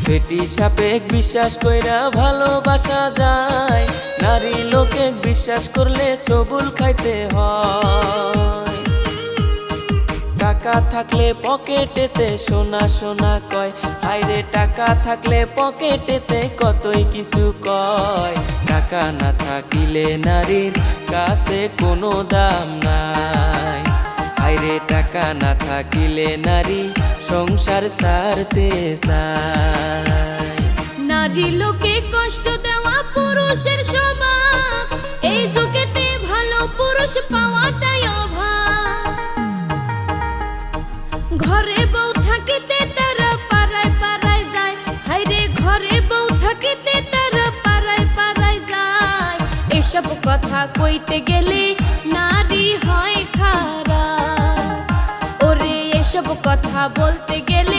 বেটি সাপেক বিশ্বাস কইরা ভালোবাসা যায়, নারী লোকে বিশ্বাস করলে সবুল খাইতে হয়। টাকা থাকলে পকেটেতে সোনা সোনা কয়, হায়রে টাকা থাকলে পকেটেতে কতই কিছু কয়। টাকা না থাকিলে নারীর কাছে কোনো দাম নাই, হায়রে টাকা না থাকিলে নারী সংসার ছাড়তে চায়। নারী লোকে কষ্ট দেওয়া পুরুষের স্বভাব, এই যুগেতে ভালো পুরুষ পাওয়াটাই অভাব। ঘরে বউ থাকিতে তারা পাড়ায় পাড়ায় যায়, হায়রে ঘরে বউ থাকিতে তারা পাড়ায় পাড়ায় যায়। এসব কথা কইতে গেলে নারী হয় খারাপ, ওরে এসব কথা বলতে